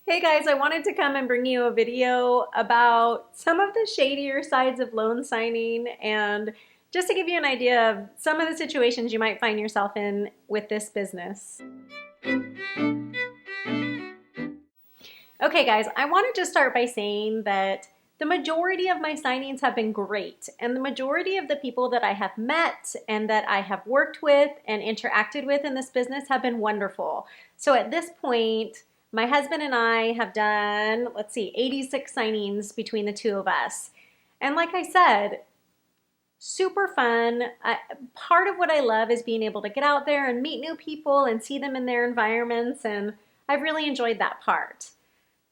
Hey guys, I wanted to come and bring you a video about some of the shadier sides of loan signing and just to give you an idea of some of the situations you might find yourself in with this business. Okay guys, I want to just start by saying that the majority of my signings have been great, and the majority of the people that I have met and that I have worked with and interacted with in this business have been wonderful. So at this point, my husband and I have done, 86 signings between the two of us. And like I said, super fun. Part of what I love is being able to get out there and meet new people and see them in their environments, and I've really enjoyed that part.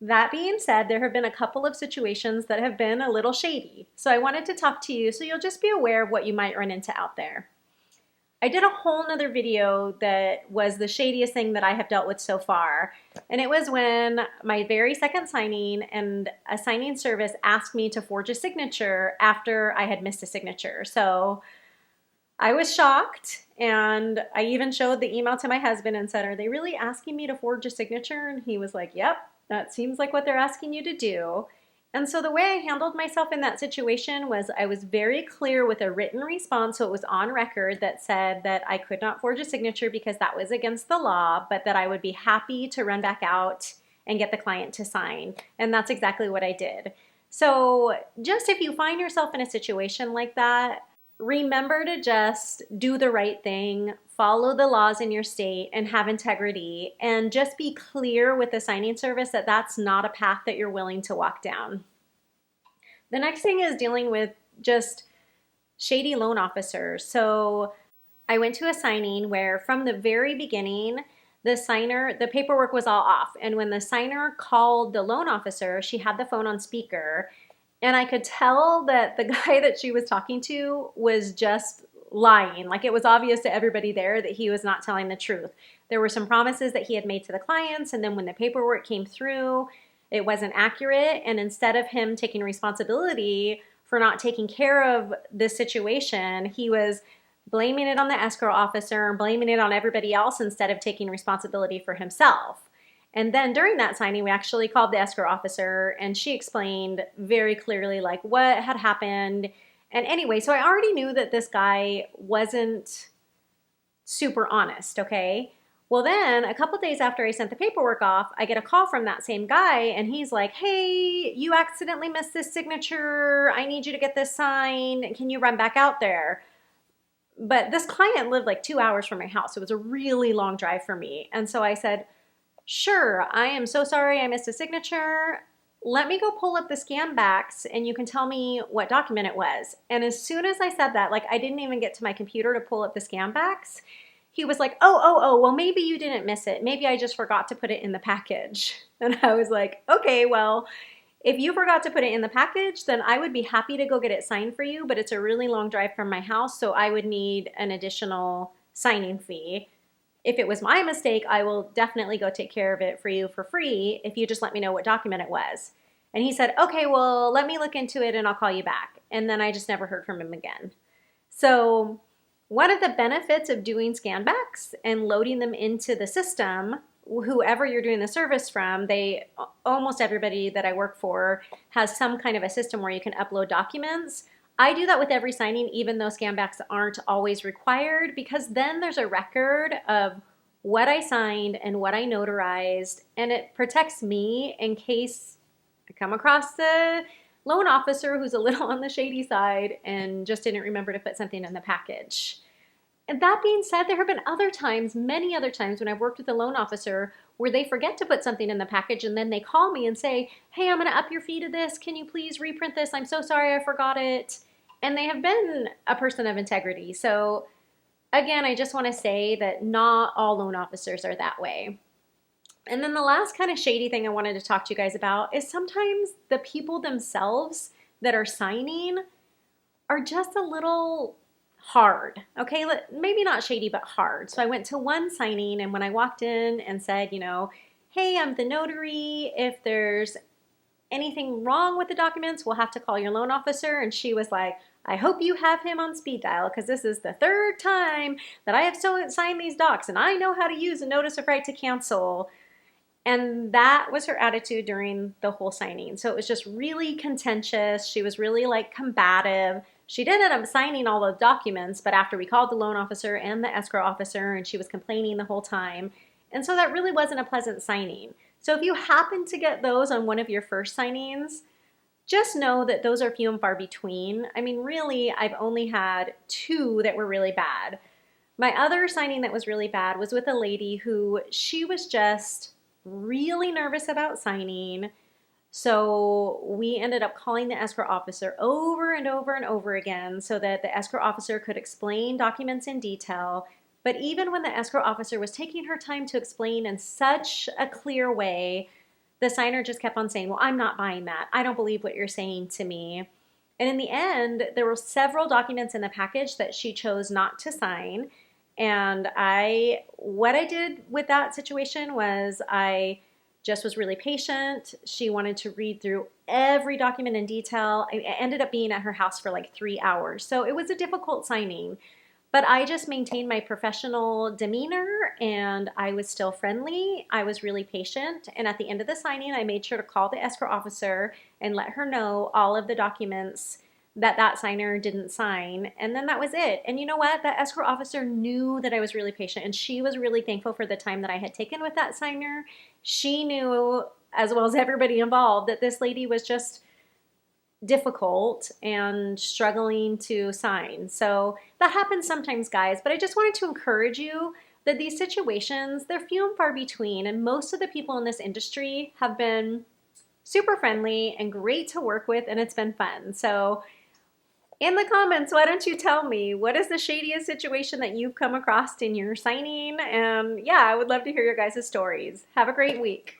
That being said, there have been a couple of situations that have been a little shady. So I wanted to talk to you so you'll just be aware of what you might run into out there. I did a whole nother video that was the shadiest thing that I have dealt with so far. And it was when my very second signing and a signing service asked me to forge a signature after I had missed a signature. So I was shocked, and I even showed the email to my husband and said, "Are they really asking me to forge a signature?" And he was like, "Yep, that seems like what they're asking you to do." And so the way I handled myself in that situation was I was very clear with a written response, so it was on record, that said that I could not forge a signature because that was against the law, but that I would be happy to run back out and get the client to sign. And that's exactly what I did. So just if you find yourself in a situation like that, remember to just do the right thing, follow the laws in your state, and have integrity. And just be clear with the signing service that that's not a path that you're willing to walk down. The next thing is dealing with just shady loan officers. So I went to a signing where from the very beginning, the paperwork was all off. And when the signer called the loan officer, she had the phone on speaker. And I could tell that the guy that she was talking to was just lying. Like, it was obvious to everybody there that he was not telling the truth. There were some promises that he had made to the clients, and then when the paperwork came through, it wasn't accurate. And instead of him taking responsibility for not taking care of this situation, he was blaming it on the escrow officer and blaming it on everybody else instead of taking responsibility for himself. And then during that signing, we actually called the escrow officer, and she explained very clearly like what had happened. And anyway, so I already knew that this guy wasn't super honest, okay? Well, then a couple days after I sent the paperwork off, I get a call from that same guy, and he's like, "Hey, you accidentally missed this signature. I need you to get this signed. Can you run back out there?" But this client lived like 2 hours from my house. It was a really long drive for me. And so I said, "Sure, I am so sorry I missed a signature. Let me go pull up the scan backs and you can tell me what document it was." And as soon as I said that, like, I didn't even get to my computer to pull up the scan backs, he was like, "Oh, well, maybe you didn't miss it. Maybe I just forgot to put it in the package." And I was like, "Okay, well, if you forgot to put it in the package, then I would be happy to go get it signed for you, but it's a really long drive from my house, so I would need an additional signing fee. If it was my mistake, I will definitely go take care of it for you for free if you just let me know what document it was." And he said, "Okay, well, let me look into it and I'll call you back." And then I just never heard from him again. So one of the benefits of doing scan backs and loading them into the system, whoever you're doing the service from, almost everybody that I work for has some kind of a system where you can upload documents. I do that with every signing, even though scan backs aren't always required, because then there's a record of what I signed and what I notarized, and it protects me in case I come across a loan officer who's a little on the shady side and just didn't remember to put something in the package. And that being said, there have been other times, many other times, when I've worked with a loan officer where they forget to put something in the package and then they call me and say, "Hey, I'm going to up your fee to this. Can you please reprint this? I'm so sorry, I forgot it." And they have been a person of integrity. So again, I just want to say that not all loan officers are that way. And then the last kind of shady thing I wanted to talk to you guys about is sometimes the people themselves that are signing are just a little hard. Okay, maybe not shady, but hard. So I went to one signing, and when I walked in and said, "Hey, I'm the notary. If there's anything wrong with the documents, we'll have to call your loan officer." And she was like, "I hope you have him on speed dial because this is the third time that I have signed these docs and I know how to use a notice of right to cancel." And that was her attitude during the whole signing. So it was just really contentious. She was really like combative. She did end up signing all the documents, but after we called the loan officer and the escrow officer, and she was complaining the whole time. And so that really wasn't a pleasant signing. So if you happen to get those on one of your first signings, just know that those are few and far between. I mean, really, I've only had two that were really bad. My other signing that was really bad was with a lady who she was just really nervous about signing. So we ended up calling the escrow officer over and over and over again so that the escrow officer could explain documents in detail. But even when the escrow officer was taking her time to explain in such a clear way, the signer just kept on saying, well, I'm not buying that. I don't believe what you're saying to me. And in the end, there were several documents in the package that she chose not to sign. And what I did with that situation was I just was really patient. She wanted to read through every document in detail. I ended up being at her house for like 3 hours. So it was a difficult signing. But I just maintained my professional demeanor and I was still friendly. I was really patient. And at the end of the signing, I made sure to call the escrow officer and let her know all of the documents that signer didn't sign. And then that was it. And you know what? That escrow officer knew that I was really patient and she was really thankful for the time that I had taken with that signer. She knew, as well as everybody involved, that this lady was just difficult and struggling to sign. So that happens sometimes, guys, but I just wanted to encourage you that these situations, they're few and far between, and most of the people in this industry have been super friendly and great to work with, and it's been fun. So in the comments, why don't you tell me what is the shadiest situation that you've come across in your signing? And yeah, I would love to hear your guys' stories. Have a great week.